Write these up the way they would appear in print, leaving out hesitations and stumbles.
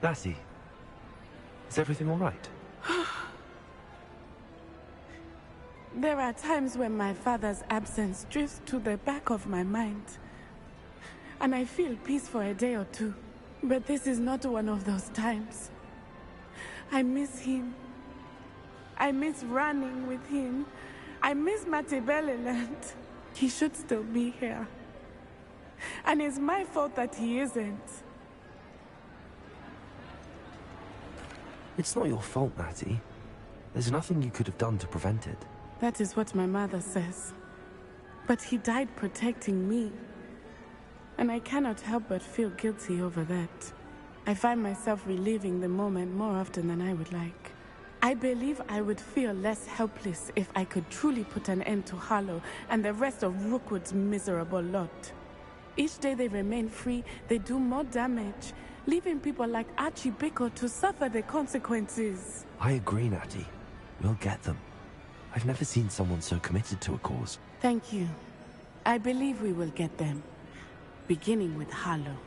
Lassie, is everything all right? There are times when my father's absence drifts to the back of my mind, and I feel peace for a day or two. But this is not one of those times. I miss him. I miss running with him. I miss Matebeleland. He should still be here. And it's my fault that he isn't. It's not your fault, Matty. There's nothing you could have done to prevent it. That is what my mother says. But he died protecting me. And I cannot help but feel guilty over that. I find myself reliving the moment more often than I would like. I believe I would feel less helpless if I could truly put an end to Harlow and the rest of Rookwood's miserable lot. Each day they remain free, they do more damage, leaving people like Archie Bickle to suffer the consequences. I agree, Natty. We'll get them. I've never seen someone so committed to a cause. Thank you. I believe we will get them. Beginning with Harlow.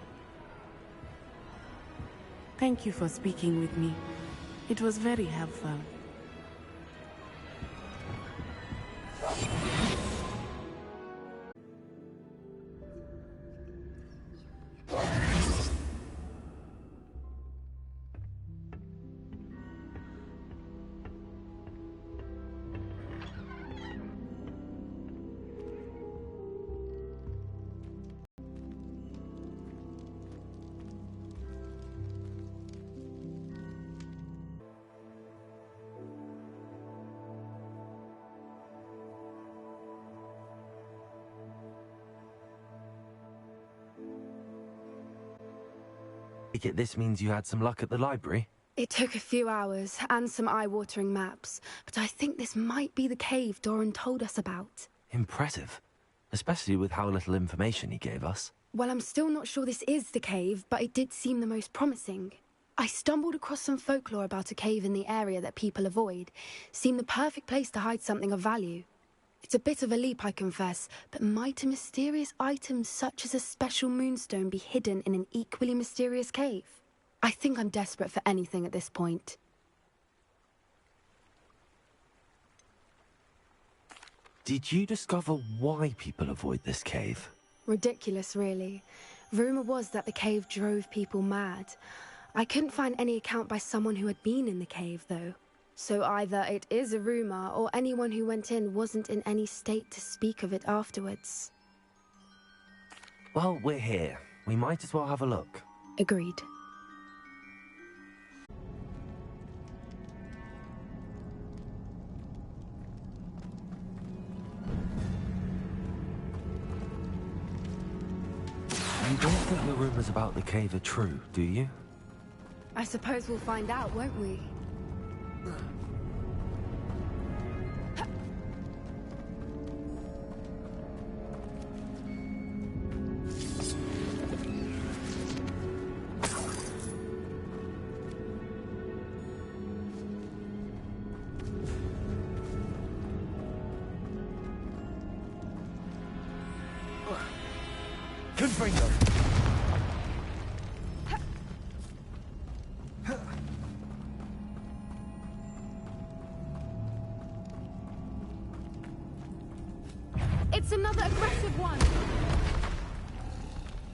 Thank you for speaking with me. It was very helpful. This means you had some luck at the library? It took a few hours and some eye-watering maps, but I think this might be the cave Doran told us about. Impressive. Especially with how little information he gave us. Well, I'm still not sure this is the cave, but it did seem the most promising. I stumbled across some folklore about a cave in the area that people avoid. Seemed the perfect place to hide something of value. It's a bit of a leap, I confess, but might a mysterious item such as a special moonstone be hidden in an equally mysterious cave? I think I'm desperate for anything at this point. Did you discover why people avoid this cave? Ridiculous, really. Rumor was that the cave drove people mad. I couldn't find any account by someone who had been in the cave, though. So either it is a rumor, or anyone who went in wasn't in any state to speak of it afterwards. Well, we're here. We might as well have a look. Agreed. You don't think the rumors about the cave are true, do you? I suppose we'll find out, won't we? Confringo! It's another aggressive one!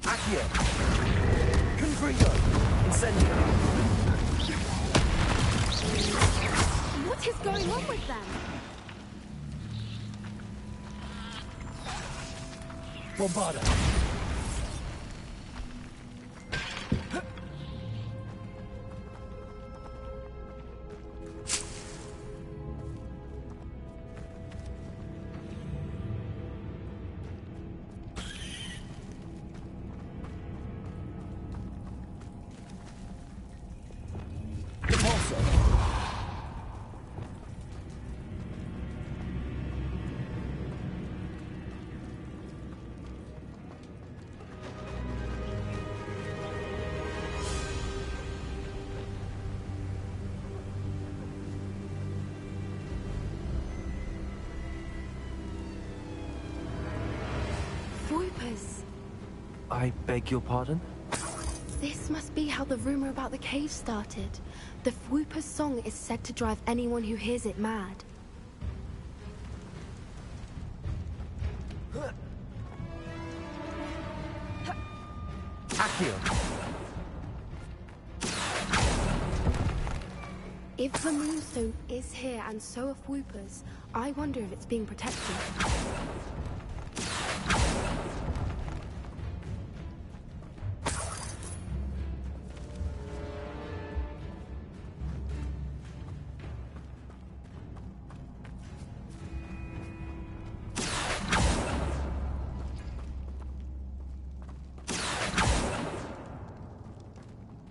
Accio! Confringo! Incendio! What is going on with them? Bombarda! Voipers. I beg your pardon? This must be how the rumor about the cave started. The Whooper's song is said to drive anyone who hears it mad. Accio! If the Moonstone is here and so are Whoopers, I wonder if it's being protected.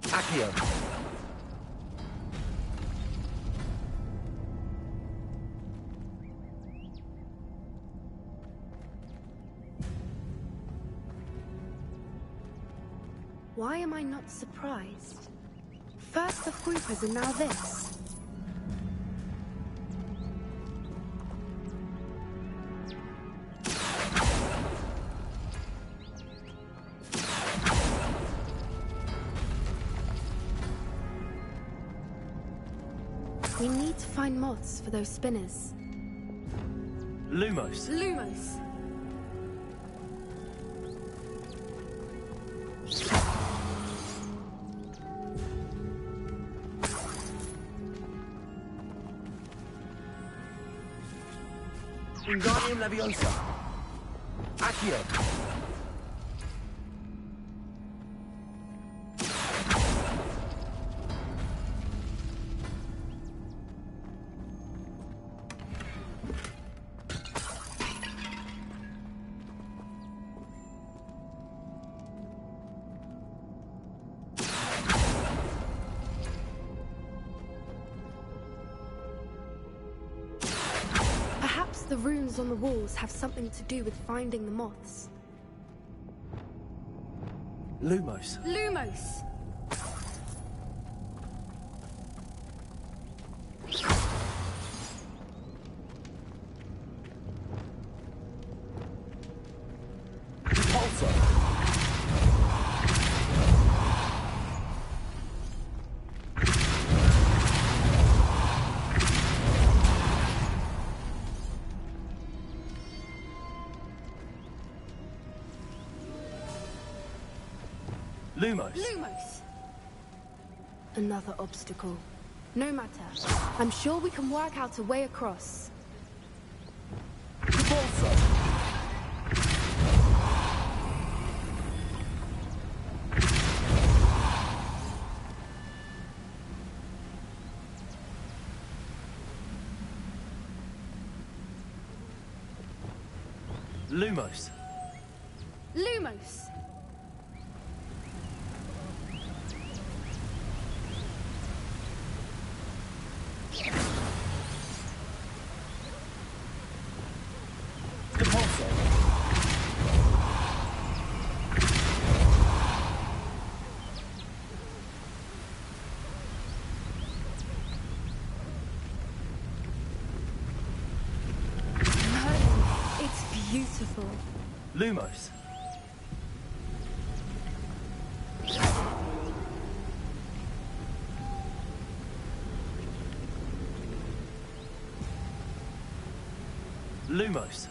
Accio! Why am I not surprised? First the Whoopers and now this. We need to find moths for those spinners. Lumos! Lumos! Wingardium Leviosa! Accio! Perhaps the runes on the walls have something to do with finding the moths. Lumos! Lumos! Repulsor! Lumos! Lumos! Another obstacle. No matter. I'm sure we can work out a way across. Repulsor! Lumos! Lumos! Repulsor! It's beautiful. Lumos! Lumos!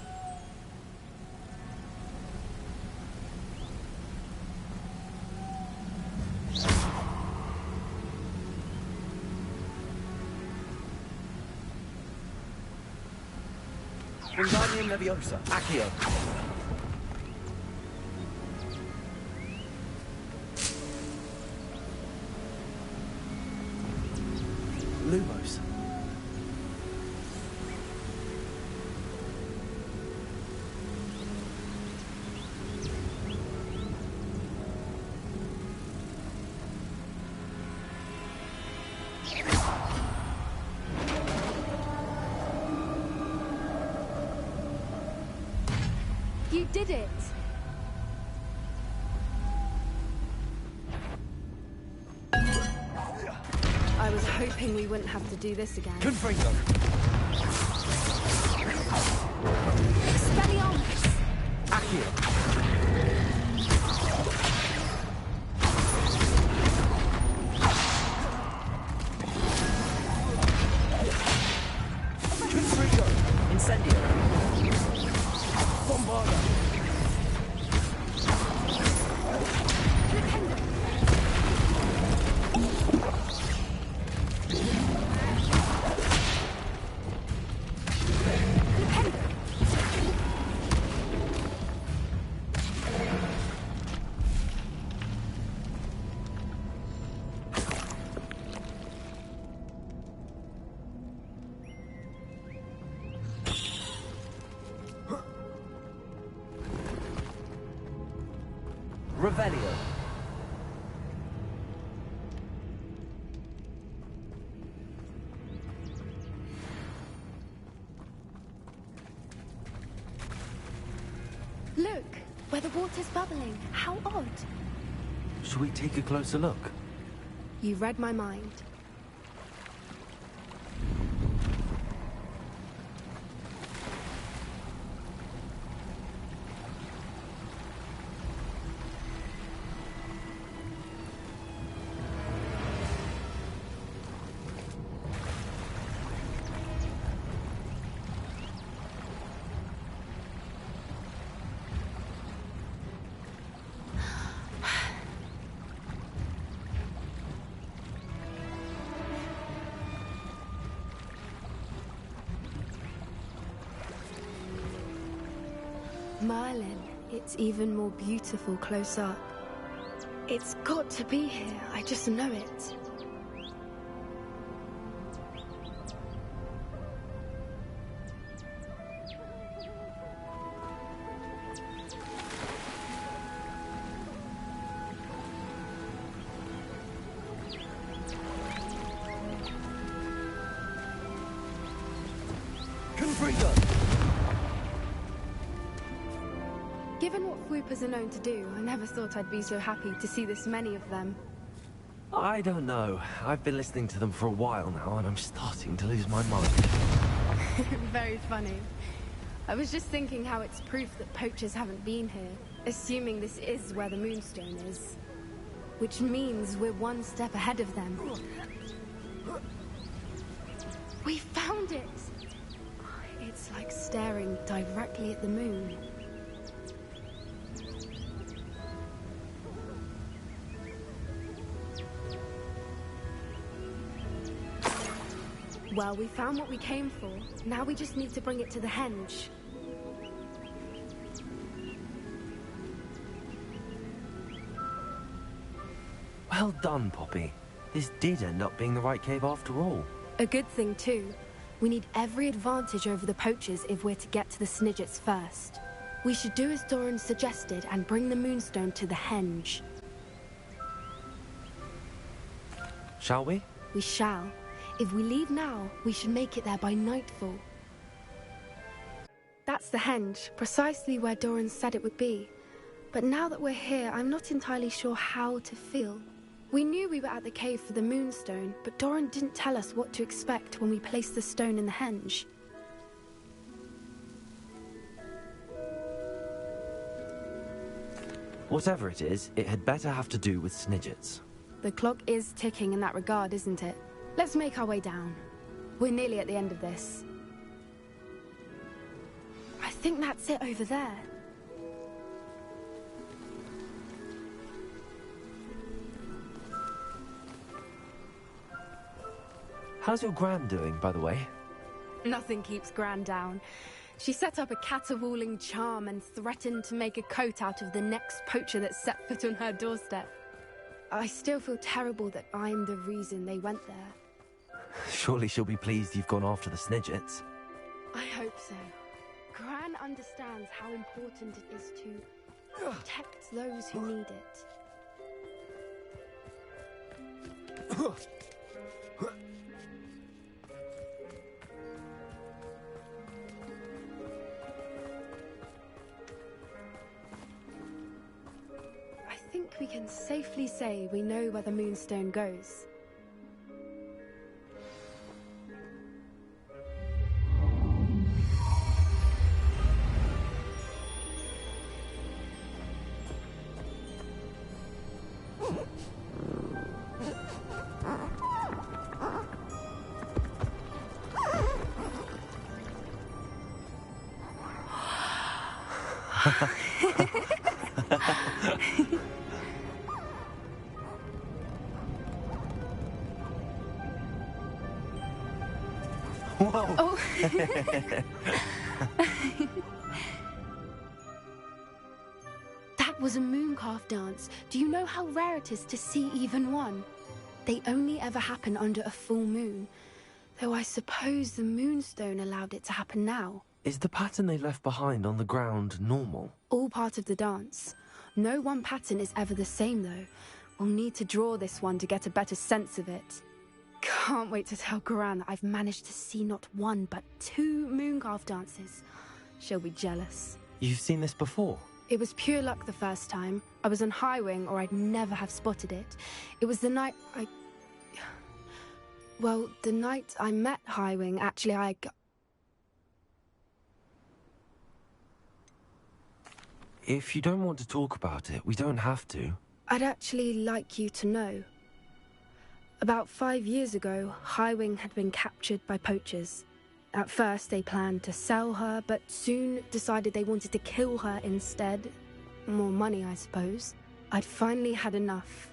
Wingardium Leviosa! Accio! Lumos! You did it! I was hoping we wouldn't have to do this again. Confringo! Expelliarmus! Accio! Revelio. Look, where the water's bubbling. How odd. Should we take a closer look? You read my mind. Merlin, it's even more beautiful close up. It's got to be here, I just know it. Given what Whoopers are known to do, I never thought I'd be so happy to see this many of them. I don't know. I've been listening to them for a while now, and I'm starting to lose my mind. Very funny. I was just thinking how it's proof that poachers haven't been here, assuming this is where the Moonstone is. Which means we're one step ahead of them. We found it! It's like staring directly at the moon. Well, we found what we came for. Now we just need to bring it to the henge. Well done, Poppy. This did end up being the right cave after all. A good thing, too. We need every advantage over the poachers if we're to get to the Snidgets first. We should do as Doran suggested and bring the Moonstone to the henge. Shall we? We shall. If we leave now, we should make it there by nightfall. That's the henge, precisely where Doran said it would be. But now that we're here, I'm not entirely sure how to feel. We knew we were at the cave for the Moonstone, but Doran didn't tell us what to expect when we placed the stone in the henge. Whatever it is, it had better have to do with Snidgets. The clock is ticking in that regard, isn't it? Let's make our way down. We're nearly at the end of this. I think that's it over there. How's your Gran doing, by the way? Nothing keeps Gran down. She set up a caterwauling charm and threatened to make a coat out of the next poacher that set foot on her doorstep. I still feel terrible that I'm the reason they went there. Surely she'll be pleased you've gone after the Snidgets. I hope so. Gran understands how important it is to protect those who need it. I think we can safely say we know where the Moonstone goes. Whoa! Oh. That was a mooncalf dance. Do you know how rare it is to see even one? They only ever happen under a full moon. Though I suppose the Moonstone allowed it to happen now. Is the pattern they left behind on the ground normal? All part of the dance. No one pattern is ever the same, though. We'll need to draw this one to get a better sense of it. Can't wait to tell Gran that I've managed to see not one, but 2 Mooncarve dances. She'll be jealous. You've seen this before? It was pure luck the first time. I was on Highwing, or I'd never have spotted it. It was the night Well, the night I met Highwing, actually, If you don't want to talk about it, we don't have to. I'd actually like you to know. About 5 years ago, Highwing had been captured by poachers. At first, they planned to sell her, but soon decided they wanted to kill her instead. More money, I suppose. I'd finally had enough.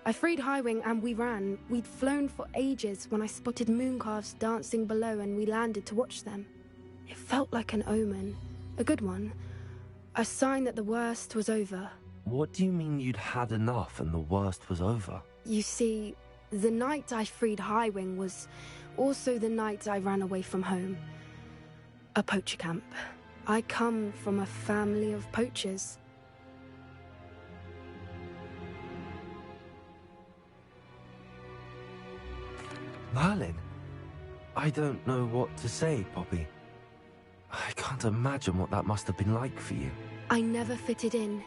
I freed Highwing and we ran. We'd flown for ages when I spotted Mooncarves dancing below and we landed to watch them. It felt like an omen. A good one. A sign that the worst was over. What do you mean you'd had enough and the worst was over? You see, the night I freed Highwing was also the night I ran away from home. A poacher camp. I come from a family of poachers. Merlin? I don't know what to say, Poppy. I can't imagine what that must have been like for you. I never fitted in,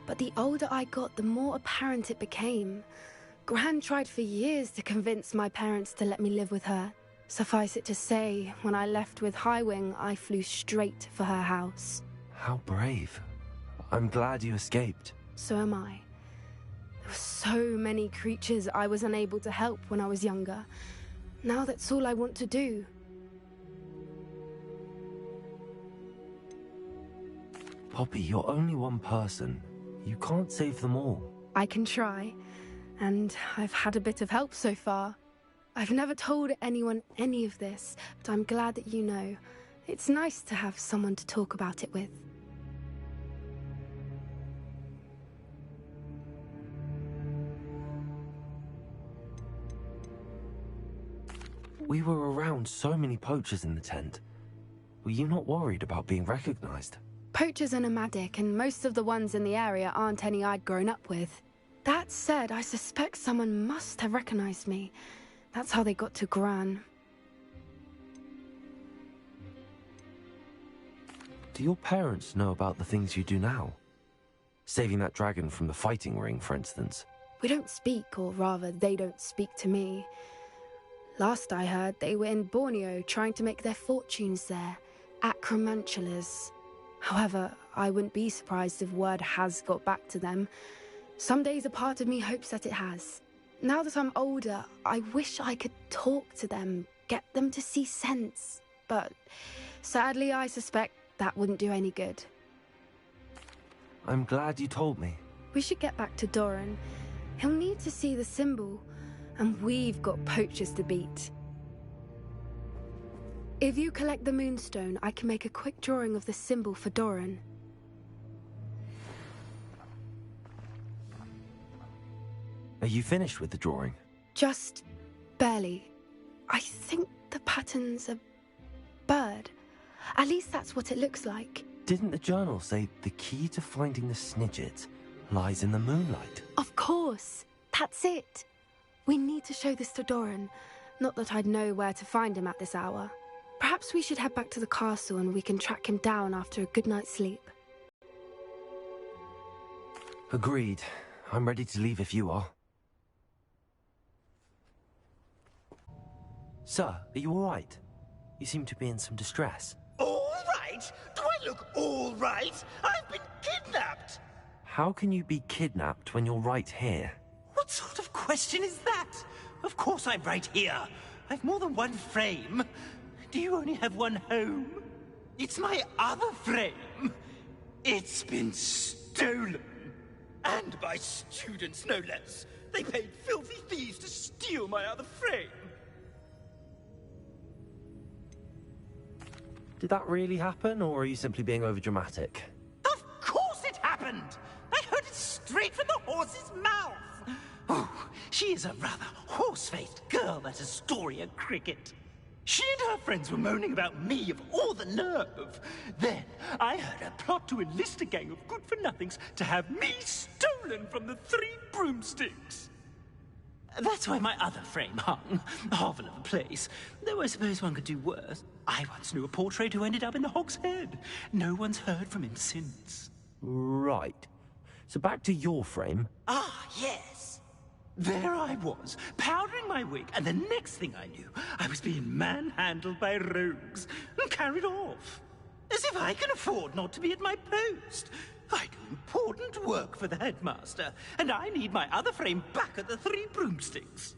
but the older I got, the more apparent it became. Gran tried for years to convince my parents to let me live with her. Suffice it to say, when I left with Highwing, I flew straight for her house. How brave. I'm glad you escaped. So am I. There were so many creatures I was unable to help when I was younger. Now that's all I want to do. Poppy, you're only one person. You can't save them all. I can try, and I've had a bit of help so far. I've never told anyone any of this, but I'm glad that you know. It's nice to have someone to talk about it with. We were around so many poachers in the tent. Were you not worried about being recognized? Poachers are nomadic, and most of the ones in the area aren't any I'd grown up with. That said, I suspect someone must have recognized me. That's how they got to Gran. Do your parents know about the things you do now? Saving that dragon from the fighting ring, for instance. We don't speak, or rather, they don't speak to me. Last I heard, they were in Borneo trying to make their fortunes there. Acromantulas. However, I wouldn't be surprised if word has got back to them. Some days a part of me hopes that it has. Now that I'm older, I wish I could talk to them, get them to see sense. But sadly, I suspect that wouldn't do any good. I'm glad you told me. We should get back to Doran. He'll need to see the symbol, and we've got poachers to beat. If you collect the Moonstone, I can make a quick drawing of the symbol for Doran. Are you finished with the drawing? Just barely. I think the pattern's a bird. At least that's what it looks like. Didn't the journal say the key to finding the Snidget lies in the moonlight? Of course. That's it. We need to show this to Doran. Not that I'd know where to find him at this hour. Perhaps we should head back to the castle and we can track him down after a good night's sleep. Agreed. I'm ready to leave if you are. Sir, are you all right? You seem to be in some distress. All right? Do I look all right? I've been kidnapped! How can you be kidnapped when you're right here? What sort of question is that? Of course I'm right here. I've more than one frame. Do you only have one home? It's my other frame. It's been stolen. And by students, no less. They paid filthy thieves to steal my other frame. Did that really happen, or are you simply being overdramatic? Of course it happened! I heard it straight from the horse's mouth! Oh, she is a rather horse-faced girl, that Astoria Cricket. She and her friends were moaning about me, of all the nerve. Then I heard her plot to enlist a gang of good-for-nothings to have me stolen from the Three Broomsticks. That's why my other frame hung. Half of a place. Though I suppose one could do worse. I once knew a portrait who ended up in the Hog's Head. No one's heard from him since. Right. So back to your frame. Ah, yes. There I was, powdering my wig, and the next thing I knew, I was being manhandled by rogues and carried off. As if I can afford not to be at my post. I do important work for the headmaster, and I need my other frame back at the Three Broomsticks.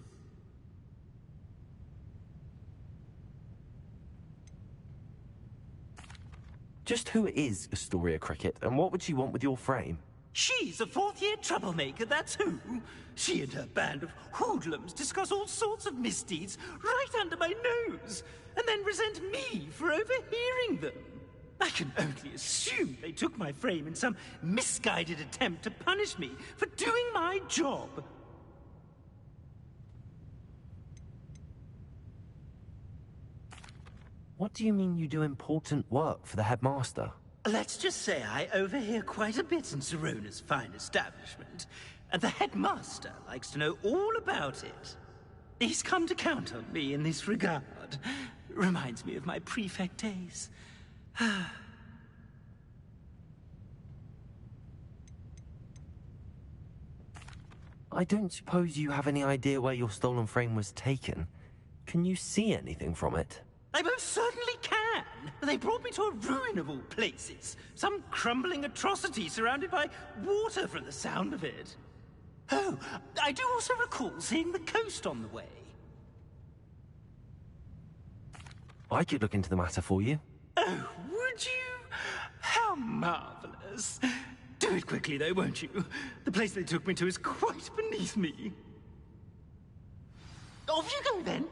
Just who is Astoria Cricket, and what would she want with your frame? She's a fourth-year troublemaker, that's who. She and her band of hoodlums discuss all sorts of misdeeds right under my nose, and then resent me for overhearing them. I can only assume they took my frame in some misguided attempt to punish me for doing my job. What do you mean you do important work for the headmaster? Let's just say I overhear quite a bit in Zerona's fine establishment, and the headmaster likes to know all about it. He's come to count on me in this regard. Reminds me of my prefect days. I don't suppose you have any idea where your stolen frame was taken. Can you see anything from it? I most certainly can. They brought me to a ruin of all places. Some crumbling atrocity surrounded by water from the sound of it. Oh, I do also recall seeing the coast on the way. I could look into the matter for you. Oh, would you? How marvelous. Do it quickly, though, won't you? The place they took me to is quite beneath me. Off you go, then.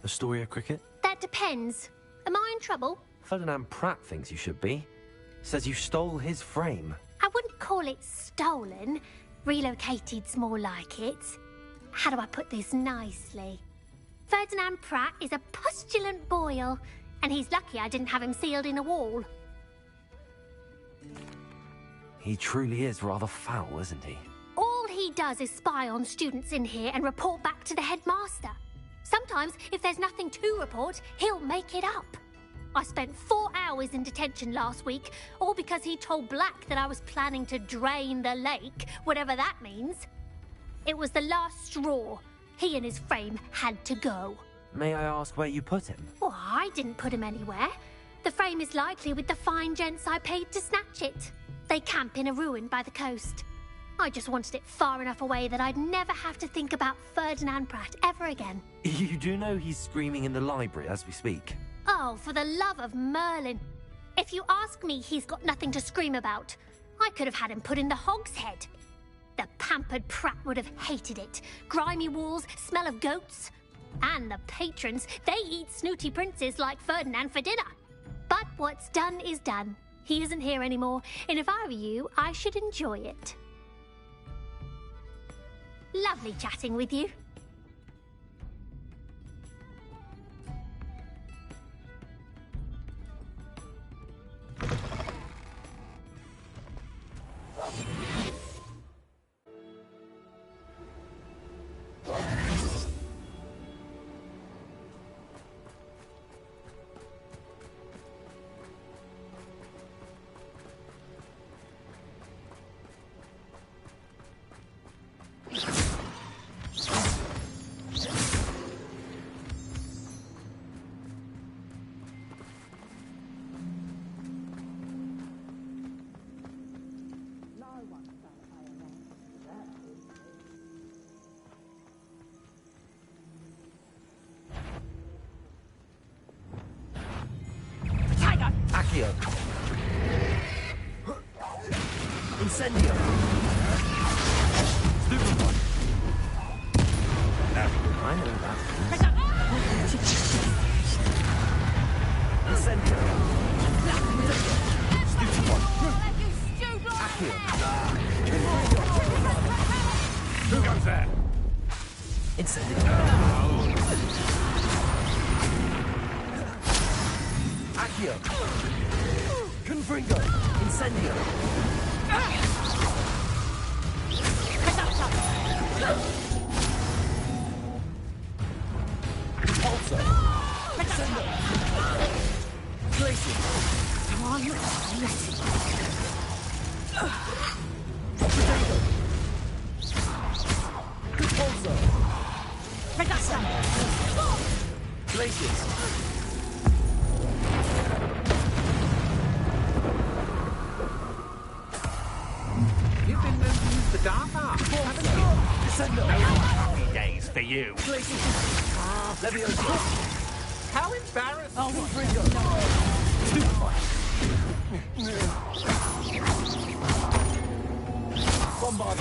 Astoria Cricket? That depends. Am I in trouble? Ferdinand Pratt thinks you should be. Says you stole his frame. I wouldn't call it stolen. Relocated's more like it. How do I put this nicely? Ferdinand Pratt is a postulant boil, and he's lucky I didn't have him sealed in a wall. He truly is rather foul, isn't he? All he does is spy on students in here and report back to the headmaster. Sometimes, if there's nothing to report, he'll make it up. I spent 4 hours in detention last week, all because he told Black that I was planning to drain the lake, whatever that means. It was the last straw. He and his frame had to go. May I ask where you put him? Well, I didn't put him anywhere. The frame is likely with the fine gents I paid to snatch it. They camp in a ruin by the coast. I just wanted it far enough away that I'd never have to think about Ferdinand Pratt ever again. You do know he's screaming in the library as we speak. Oh, for the love of Merlin. If you ask me, he's got nothing to scream about. I could have had him put in the Hog's Head. The pampered Pratt would have hated it. Grimy walls, smell of goats. And the patrons, they eat snooty princes like Ferdinand for dinner. But what's done is done. He isn't here anymore, and if I were you, I should enjoy it. Lovely chatting with you. Accio! Incendio! Stupid one! I know that. Incendio! Stupid one! Accio! Who goes there! Incendio. Accio. Confringo. Incendio. Repulsor. Incendio. Glacier. Come on, listen. Potato. Repulsor. Regassa. Glaciers. You've been known to use the dark arts, haven't you? Descendo. Happy days for you. Glaciers. Leviosa. How embarrassing! Oh, Confringo. Bombard.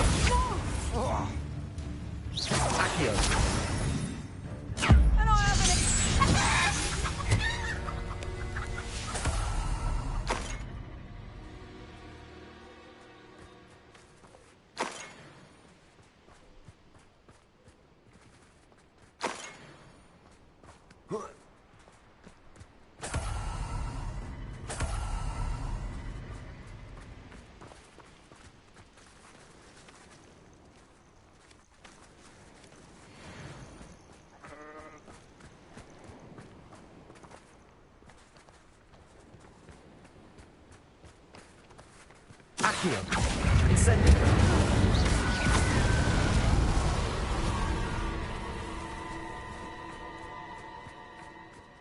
Accio. Accio. Incendio.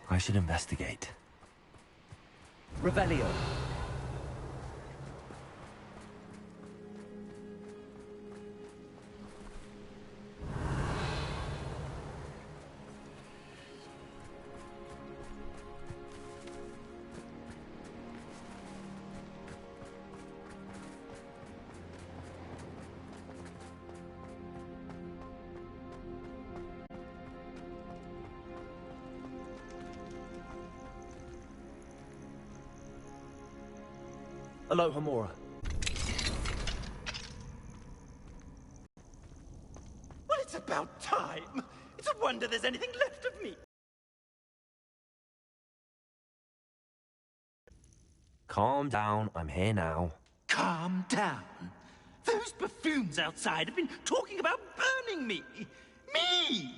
I should investigate. Revelio. Aloha Mora. Well, it's about time. It's a wonder there's anything left of me. Calm down, I'm here now. Calm down. Those buffoons outside have been talking about burning me. Me!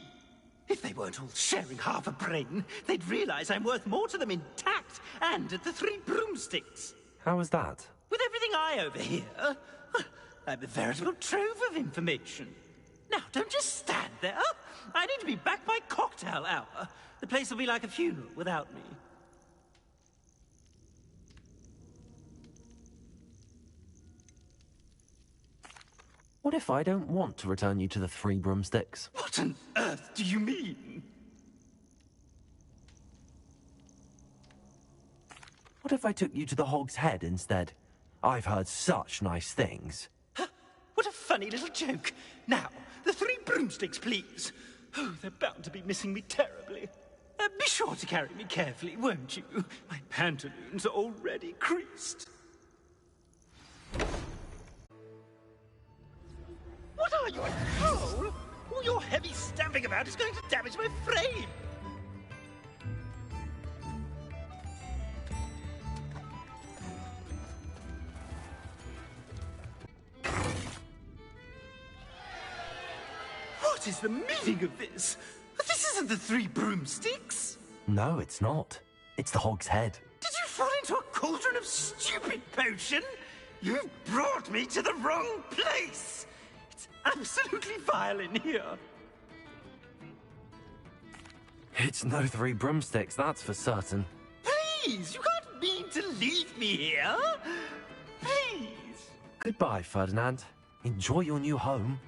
If they weren't all sharing half a brain, they'd realize I'm worth more to them intact and at the 3 broomsticks. How was that? With everything I overhear, I'm a veritable trove of information. Now, don't just stand there. I need to be back by cocktail hour. The place will be like a funeral without me. What if I don't want to return you to the 3 broomsticks? What on earth do you mean? What if I took you to the Hog's Head instead? I've heard such nice things. What a funny little joke. Now, the 3 broomsticks, please. Oh, they're bound to be missing me terribly. Be sure to carry me carefully, won't you? My pantaloons are already creased. What are you, a troll? All your heavy stamping about is going to damage my frame. What is the meaning of this? This isn't the 3 broomsticks. No, it's not. It's the Hog's Head. Did you fall into a cauldron of stupid potion? You brought me to the wrong place. It's absolutely vile in here. It's no 3 broomsticks, that's for certain. Please, you can't mean to leave me here. Please. Goodbye, Ferdinand. Enjoy your new home.